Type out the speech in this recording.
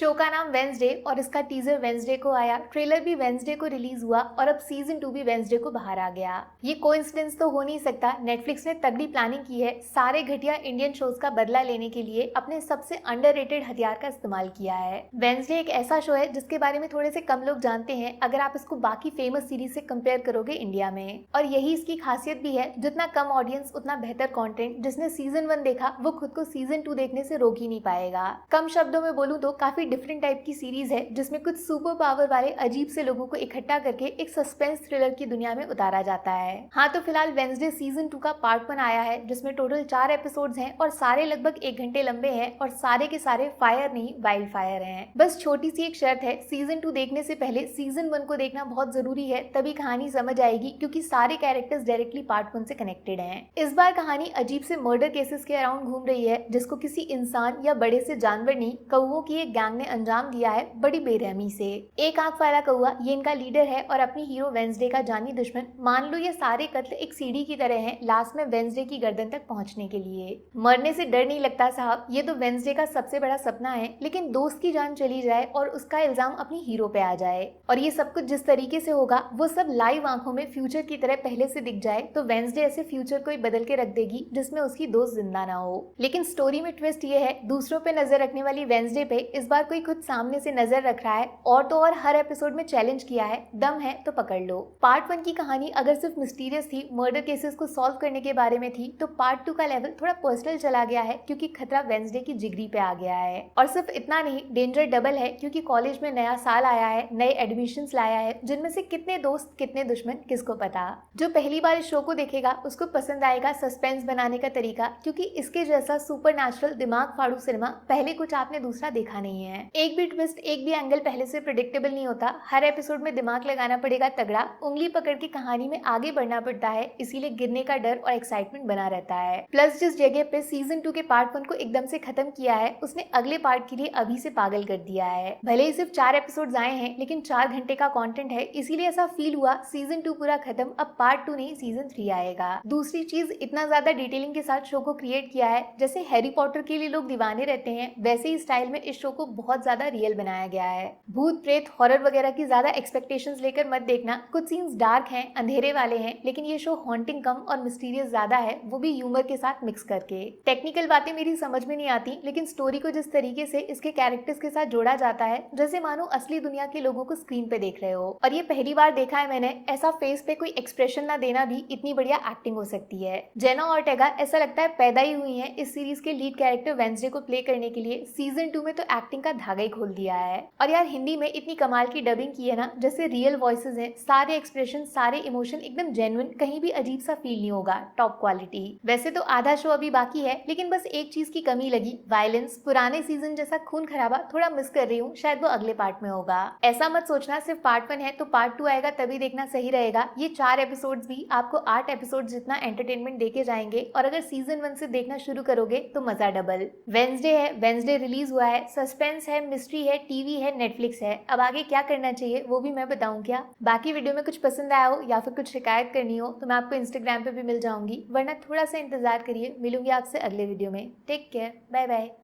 Show का नाम Wednesday और इसका टीजर वेंसडे को आया, ट्रेलर भी वेंसडे को रिलीज हुआ और अब सीजन 2 भी वेंसडे को बाहर आ गया। ये कोइंसिडेंस तो हो नहीं सकता। नेटफ्लिक्स ने तगड़ी प्लानिंग की है, सारे घटिया इंडियन शोज का बदला लेने के लिए अपने सबसे अंडररेटेड हथियार का इस्तेमाल किया है। वेंसडे एक ऐसा शो है जिसके बारे में थोड़े से कम लोग जानते हैं अगर आप इसको बाकी फेमस सीरीज से कंपेयर करोगे इंडिया में। और यही इसकी खासियत भी है, जितना कम ऑडियंस उतना बेहतर कंटेंट। जिसने सीजन 1 देखा वो खुद को सीजन 2 देखने से रोक ही नहीं पाएगा। कम शब्दों में बोलूं तो काफी डिफरेंट टाइप की सीरीज है जिसमें कुछ सुपर पावर वाले अजीब से लोगों को इकट्ठा करके एक सस्पेंस थ्रिलर की दुनिया में उतारा जाता है। हाँ, तो फिलहाल वेंसडे सीजन 2 का पार्ट 1 आया है जिसमें टोटल 4 एपिसोड्स हैं और सारे लगभग 1 घंटे लंबे हैं और सारे के सारे फायर नहीं वाइल्ड फायर हैं। बस छोटी सी एक शर्त है, सीजन 2 देखने से पहले सीजन 1 को देखना बहुत जरूरी है, तभी कहानी समझ आएगी क्योंकि सारे कैरेक्टर्स डायरेक्टली पार्ट 1 से कनेक्टेड हैं। इस बार कहानी अजीब से मर्डर केसेस के अराउंड घूम रही है जिसको किसी इंसान या बड़े से जानवर नहीं, कौओं की एक गैंग ने अंजाम दिया है बड़ी बेरहमी से। एक आंख वाला कौआ ये इनका लीडर है और अपनी हीरो वेंसडे का जानी दुश्मन। मान लो ये सारे कत्ल एक सीढ़ी की तरह हैं लास्ट में वेंसडे की गर्दन तक पहुंचने के लिए। मरने से डर नहीं लगता साहब, ये तो वेंसडे का सबसे बड़ा सपना है, लेकिन दोस्त की जान चली जाए और उसका इल्जाम अपनी हीरो पे आ जाए। और ये सब कुछ जिस तरीके से होगा वो सब लाइव आंखों में फ्यूचर की तरह पहले से दिख जाए तो वेंसडे ऐसे फ्यूचर को ही बदल के रख देगी जिसमें उसकी दोस्त जिंदा ना हो। लेकिन स्टोरी में ट्विस्ट ये है, दूसरों पे नजर रखने वाली वेंसडे पे इस बार कोई खुद सामने से नजर रख रहा है और तो और हर एपिसोड में चैलेंज किया है, दम है तो पकड़ लो। पार्ट 1 की कहानी अगर सिर्फ मिस्टीरियस थी, मर्डर केसेस को सॉल्व करने के बारे में थी, तो पार्ट 2 का लेवल थोड़ा पर्सनल चला गया है क्योंकि खतरा वेंसडे की जिगरी पे आ गया है। और सिर्फ इतना नहीं, डेंजर डबल है क्योंकि कॉलेज में नया साल आया है, नए एडमिशंस लाया है, जिनमें से कितने दोस्त कितने दुश्मन किसको पता। जो पहली बार इस शो को देखेगा उसको पसंद आएगा सस्पेंस बनाने का तरीका, क्योंकि इसके जैसा सुपरनैचुरल दिमाग फाड़ू सिनेमा पहले कुछ आपने दूसरा देखा नहीं है। एक भी ट्विस्ट, एक भी एंगल पहले से प्रेडिक्टेबल नहीं होता, हर एपिसोड में दिमाग लगाना पड़ेगा तगड़ा, उंगली पकड़ के कहानी में आगे बढ़ना पड़ता है, इसीलिए गिरने का डर और एक्साइटमेंट बना रहता है। प्लस जिस जगह पे सीजन 2 के पार्ट 1 को एकदम से खत्म किया है उसने अगले पार्ट के लिए अभी से पागल कर दिया है। भले ही सिर्फ 4 एपिसोड्स आए हैं लेकिन 4 घंटे का कंटेंट है, इसीलिए ऐसा फील हुआ सीजन 2 पूरा खत्म, अब पार्ट 2 नहीं सीजन 3 आएगा। दूसरी चीज, इतना ज्यादा डिटेलिंग के साथ शो को क्रिएट किया है, जैसे हैरी पॉटर के लिए लोग दीवाने रहते हैं वैसे ही स्टाइल में इस शो को बहुत ज्यादा रियल बनाया गया है। भूत प्रेत हॉरर वगैरह की ज्यादा एक्सपेक्टेशंस लेकर मत देखना, कुछ सीन्स डार्क हैं, अंधेरे वाले हैं, लेकिन ये शो हॉन्टिंग कम और मिस्टीरियस ज्यादा है, वो भी ह्यूमर के साथ मिक्स करके। टेक्निकल बातें मेरी समझ में नहीं आती, लेकिन स्टोरी को जिस तरीके से इसके कैरेक्टर्स के साथ जोड़ा जाता है जैसे मानो असली दुनिया के लोगों को स्क्रीन पे देख रहे हो। और ये पहली बार देखा है मैंने, ऐसा फेस पे कोई एक्सप्रेशन ना देना भी इतनी बढ़िया एक्टिंग हो सकती है। जेना ऑर्टेगा ऐसा लगता है पैदा ही हुई है इस सीरीज के लीड कैरेक्टर वेंसडे को प्ले करने के लिए। सीजन 2 में तो एक्टिंग का धागा ही खोल दिया है। और यार हिंदी में इतनी कमाल की डबिंग की है ना, जैसे रियल वॉइसेस हैं, सारे एक्सप्रेशन सारे इमोशन एकदम जेन्युइन, कहीं भी अजीब सा फील नहीं होगा, टॉप क्वालिटी। वैसे तो आधा शो अभी बाकी है, लेकिन बस एक चीज की कमी लगी, वायलेंस। पुराने सीजन जैसा खून खराबा थोड़ा मिस कर रही हूँ, शायद वो अगले पार्ट में होगा। ऐसा मत सोचना सिर्फ पार्ट 1 है तो पार्ट 2 आएगा तभी देखना सही रहेगा। ये 4 एपिसोड्स भी आपको 8 एपिसोड जितना एंटरटेनमेंट देके जाएंगे और अगर सीजन 1 से देखना शुरू करोगे तो मजा डबल। वेंसडे है, वेंसडे रिलीज हुआ है, सस्पेंस है, मिस्ट्री है, टीवी है, नेटफ्लिक्स है। अब आगे क्या करना चाहिए वो भी मैं बताऊं क्या? बाकी वीडियो में कुछ पसंद आया हो या फिर कुछ शिकायत करनी हो तो मैं आपको इंस्टाग्राम पे भी मिल जाऊंगी, वरना थोड़ा सा इंतजार करिए, मिलूंगी आपसे अगले वीडियो में। Take care, bye bye.